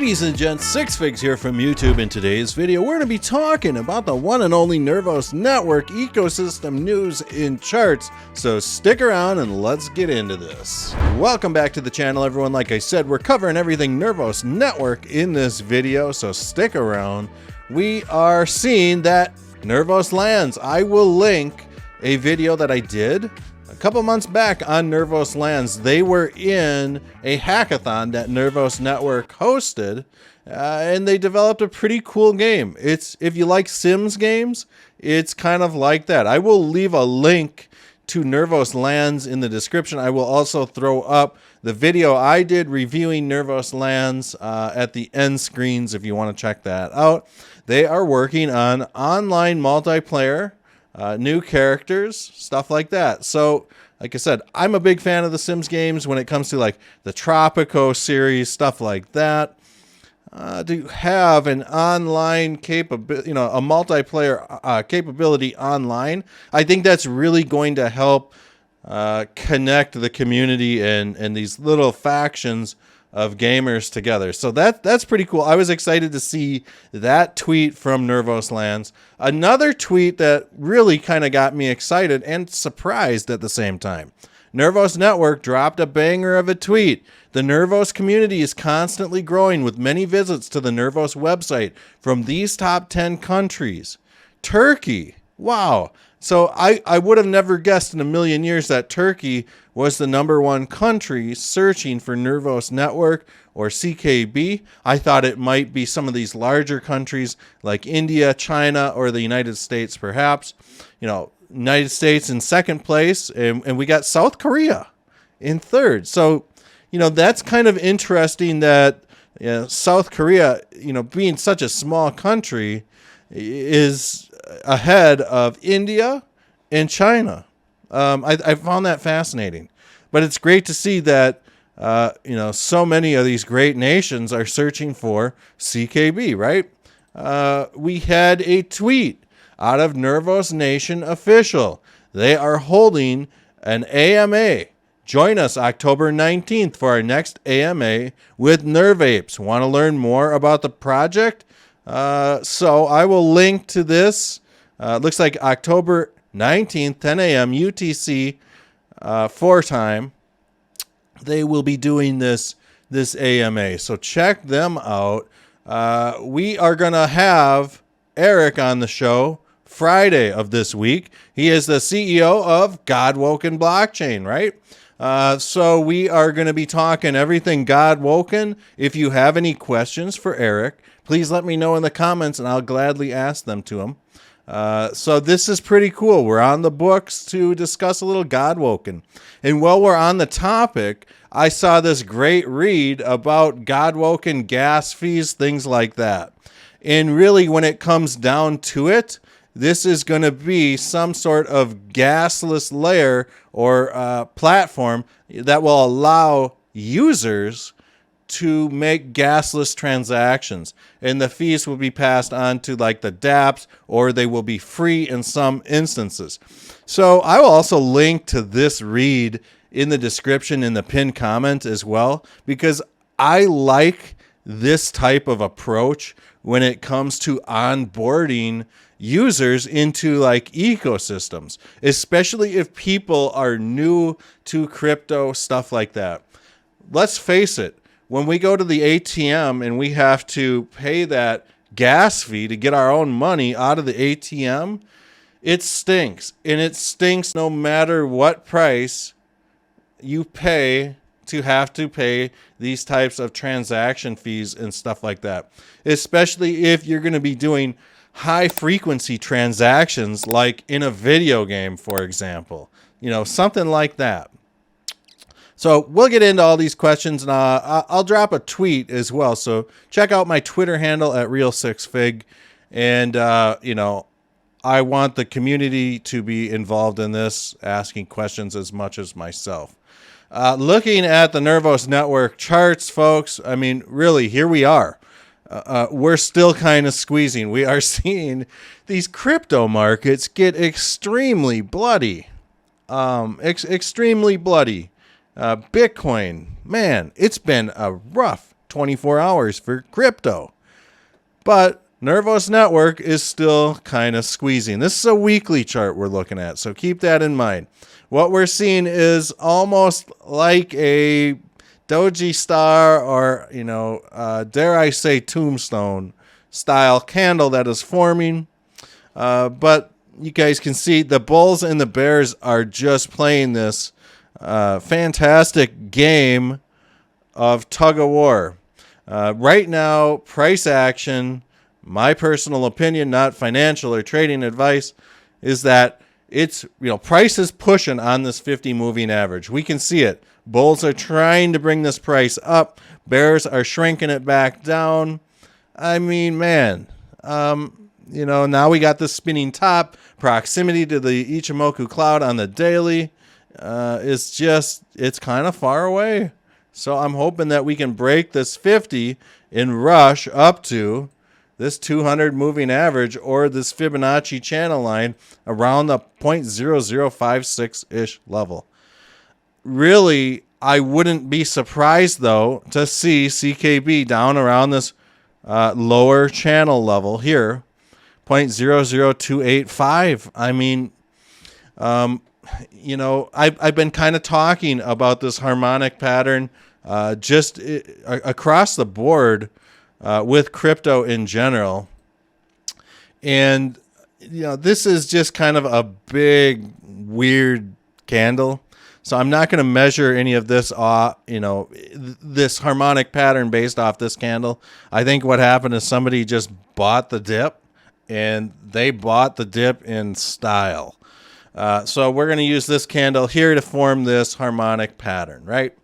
Ladies and gents, Six Figs here from YouTube. In today's video, we're going to be talking about the one and only Nervos Network ecosystem news in charts. So stick around and let's get into this. Welcome back to the channel, everyone. Like I said, we're covering everything Nervos Network in this video, so stick around. We are seeing that Nervos lands. I will link a video that I did a couple months back on Nervos lands. They were in a hackathon that Nervos Network hosted, and they developed a pretty cool game. It's, if you like Sims games, it's kind of like that. I will leave a link to Nervos lands in the description. I will also throw up the video I did reviewing Nervos lands at the end screens if you want to check that out. They are working on online multiplayer, new characters, stuff like that. So, like I said, I'm a big fan of the Sims games when it comes to like the Tropico series, stuff like that. To have an online capability, a multiplayer capability online, I think that's really going to help connect the community and these little factions of gamers together. So that's pretty cool. I was excited to see that tweet from Nervos lands. Another tweet that really kind of got me excited and surprised at the same time. Nervos Network dropped a banger of a tweet. The Nervos community is constantly growing with many visits to the Nervos website from these top 10 countries. Turkey. Wow. So I would have never guessed in a million years that Turkey was the #1 country searching for Nervos Network or CKB. I thought it might be some of these larger countries like India, China, or the United States perhaps. United States in second place, and we got South Korea in third. So, that's kind of interesting that South Korea, being such a small country, is ahead of India and China. I found that fascinating, but it's great to see that so many of these great nations are searching for CKB, right? We had a tweet out of Nervos Nation official. They are holding an AMA. Join us October 19th for our next AMA with Nervapes. Want to learn more about the project? So I will link to this. Looks like October 19th, 10 a.m. UTC 4 time. They will be doing this AMA. So check them out. We are going to have Eric on the show Friday of this week. He is the CEO of Godwoken Blockchain, right? So we are going to be talking everything Godwoken. If you have any questions for Eric, please let me know in the comments and I'll gladly ask them to him. So this is pretty cool. We're on the books to discuss a little Godwoken. And while we're on the topic, I saw this great read about Godwoken gas fees, things like that. And really, when it comes down to it, this is going to be some sort of gasless layer or platform that will allow users to make gasless transactions, and the fees will be passed on to like the dApps, or they will be free in some instances. So I will also link to this read in the description in the pinned comment as well, because I like this type of approach when it comes to onboarding users into like ecosystems, especially if people are new to crypto, stuff like that. Let's face it, when we go to the ATM and we have to pay that gas fee to get our own money out of the ATM, it stinks. And it stinks no matter what price you pay to have to pay these types of transaction fees and stuff like that. Especially if you're going to be doing high frequency transactions like in a video game, for example. Something like that. So we'll get into all these questions, and I'll drop a tweet as well. So check out my Twitter handle at Real6Fig. And, I want the community to be involved in this, asking questions as much as myself. Looking at the Nervos Network charts, folks, I mean, really, here we are. We're still kind of squeezing. We are seeing these crypto markets get extremely bloody. Extremely bloody. Bitcoin, man, it's been a rough 24 hours for crypto. But Nervos Network is still kind of squeezing. This is a weekly chart we're looking at, so keep that in mind. What we're seeing is almost like a Doji Star or, dare I say Tombstone style candle that is forming. But you guys can see the bulls and the bears are just playing this fantastic game of tug of war. Right now, price action, my personal opinion, not financial or trading advice, is that it's, price is pushing on this 50 moving average. We can see it. Bulls are trying to bring this price up. Bears are shrinking it back down. I mean, man, now we got this spinning top. Proximity to the Ichimoku cloud on the daily it's kind of far away. So I'm hoping that we can break this 50 and rush up to this 200 moving average or this Fibonacci channel line around the 0.0056-ish level. Really, I wouldn't be surprised, though, to see CKB down around this lower channel level here, 0.00285. I mean, I've been kind of talking about this harmonic pattern across the board with crypto in general. And, this is just kind of a big, weird candle. So I'm not going to measure any of this, this harmonic pattern based off this candle. I think what happened is somebody just bought the dip, and they bought the dip in style. So we're going to use this candle here to form this harmonic pattern, right?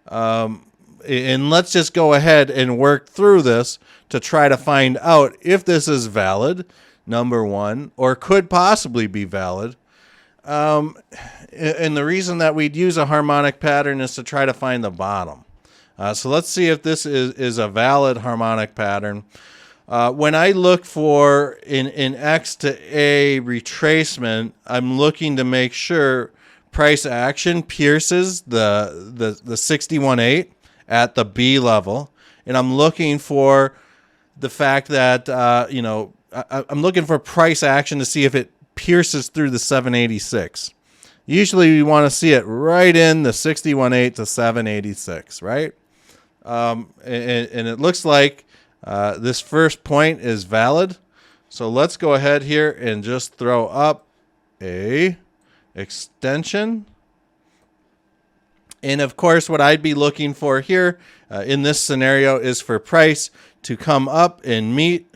And let's just go ahead and work through this to try to find out if this is valid, number one, or could possibly be valid. And the reason that we'd use a harmonic pattern is to try to find the bottom. So let's see if this is a valid harmonic pattern. When I look for in X to A retracement, I'm looking to make sure price action pierces the 61.8 at the B level. And I'm looking for the fact that, I'm looking for price action to see if it pierces through the 786. Usually we want to see it right in the 61.8 to 786, right? And it looks like this first point is valid. So let's go ahead here and just throw up a extension. And of course, what I'd be looking for here in this scenario is for price to come up and meet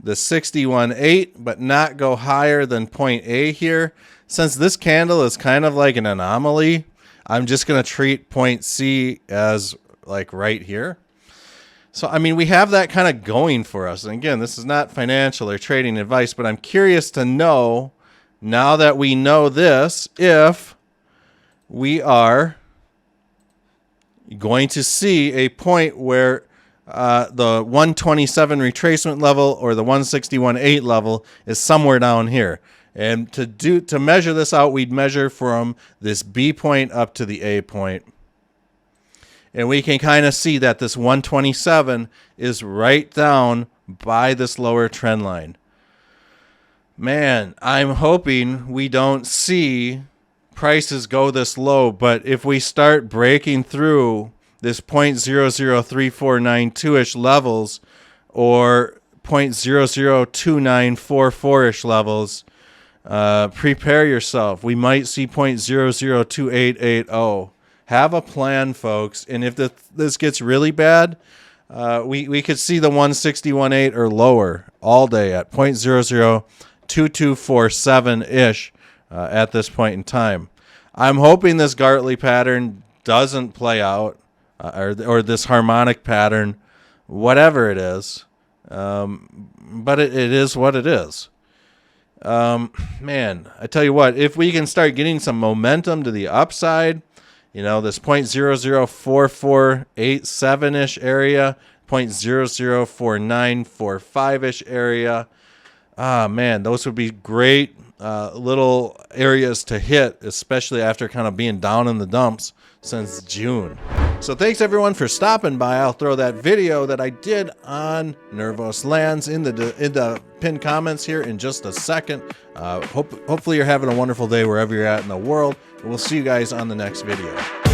the 61.8, but not go higher than point A here. Since this candle is kind of like an anomaly, I'm just going to treat point C as like right here. So, I mean, we have that kind of going for us. And again, this is not financial or trading advice, but I'm curious to know, now that we know this, if we are going to see a point where the 127 retracement level or the 161.8 level is somewhere down here. And to measure this out, we'd measure from this B point up to the A point. And we can kind of see that this 127 is right down by this lower trend line. Man, I'm hoping we don't see prices go this low, but if we start breaking through this 0.003492-ish levels or 0.002944-ish levels, prepare yourself. We might see 0.002880. Have a plan, folks. And if this gets really bad, we could see the 161.8 or lower all day at 0.002247-ish at this point in time. I'm hoping this Gartley pattern doesn't play out, or this harmonic pattern, whatever it is. But it is what it is. Man, I tell you what, if we can start getting some momentum to the upside, this 0.004487-ish area, 0.004945-ish area, man, those would be great little areas to hit, especially after kind of being down in the dumps since June. So thanks everyone for stopping by. I'll throw that video that I did on Nervos lands in the pinned comments here in just a second. Hopefully you're having a wonderful day wherever you're at in the world. And we'll see you guys on the next video.